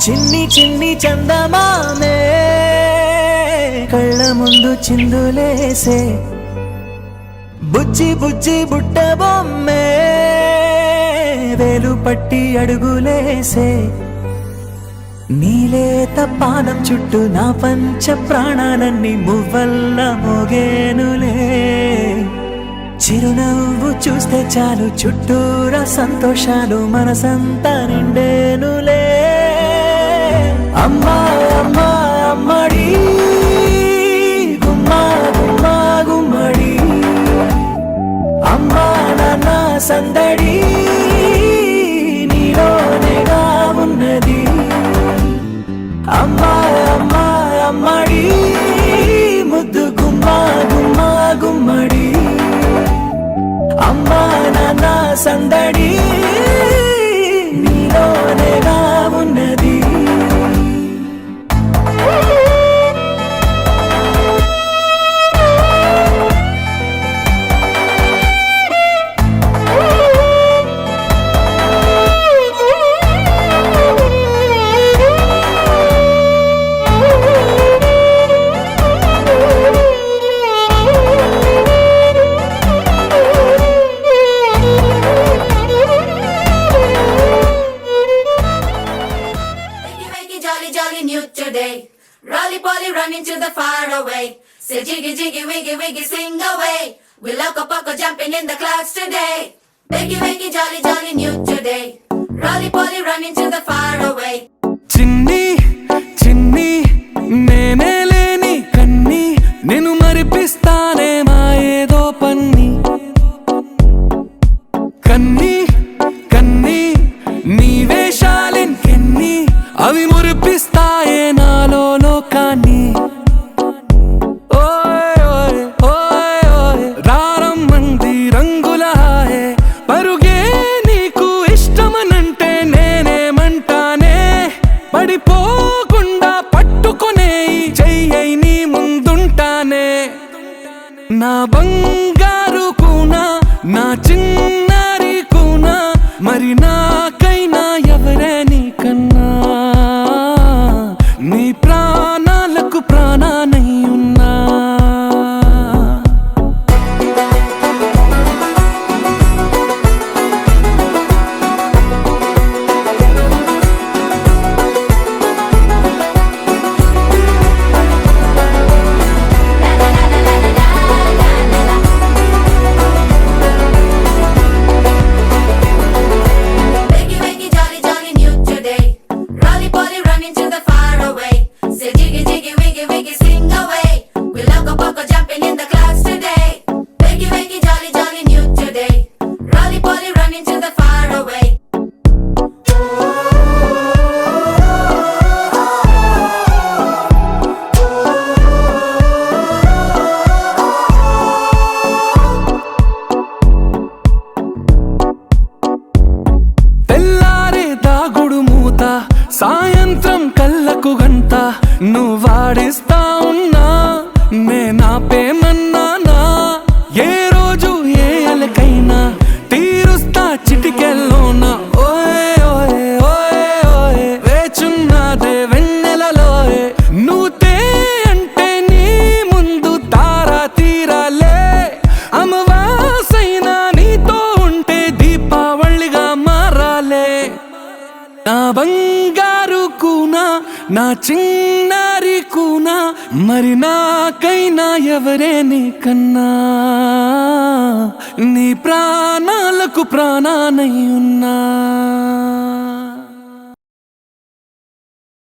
చిన్ని చిన్ని చందమామే కళ్ళ ముందు చిందులేసే బుజ్జి బుజ్జి బుట్ట బొమ్మే వేలు పట్టి అడుగులేసే నీలేత పానం చుట్టూ నా పంచ ప్రాణాలన్నీ మువ్వల్ల మోగేనులే చిరునవ్వు చూస్తే చాలు చుట్టూరా సంతోషాలు మనసంతా నిండేనులే అమ్మా అమ్మా అమ్మడి గుమ్మా గుమ్మా గుమ్మడి అమ్మా నాన్న సందడి నీలోనేగా ఉన్నది అమ్మా అమ్మా అమ్మడి ముద్దు గుమ్మా గుమ్మా గుమ్మడి అమ్మా నాన్న సందడి నీలోనేగా ఉన్నది Rolly poly running to the far away. Say jiggy jiggy wiggy wiggy sing away. We loco poco jumping in the clouds today. Biggy wiggy jolly jolly new today. Rolly poly running to the far away. చిన్ని చిన్ని నేనే లేని కన్ని నేను మరిపిస్తానే మా ఏదో పన్ని కన్ని కన్ని నీ వేషాలెన్కెన్ని అవి మురిపిస్తాయే నాలో లోకాన్ని ఓయ్ ఓయ్ ఓయ్ ఓయ్ రారమ్మంది రంగుల హాయే పరుగే నీకు ఇష్టమనంటే నేనేమంటానే పడిపోకుండా పట్టుకునే చెయ్యై నీ ముందుంటానే నా బంగారు కూనా నా చిన్నారి కూనా మరి నాకైనా ఎవరే నీకన్నా నీ ప్రాణాలకు ప్రాణానై ఉన్నా Biggy wiggy jolly jolly new today. Rolly poly running to the far away. Say jiggy jiggy wiggy wiggy sing away. We loco poco jumping in the clouds today. Biggy wiggy jolly jolly new today. Rolly poly running to the far away. తెల్లారే దాగుడు మూత సాయంత్రం కళ్ళకు గంట నువ్వాడిస్తా ఉన్నా నేనాపేమన్నానా ఏ రోజు ఏ అలకైనా తీరుస్తా చిటికెల్లోనా ఓయ్ ఓయ్ ఓయ్ ఓయ్ వేచున్నదే వెన్నెలలోయే నువ్వుతే అంటే నీ ముందు తారా తీరాలే అమవాసైనా నీతో ఉంటే దీపావళిగా మారాలే నా బంగారు కూనా నా చిన్నారి కూనా మరి నాకైనా ఎవరే నీకన్నా నీ ప్రాణాలకు ప్రాణానై ఉన్నా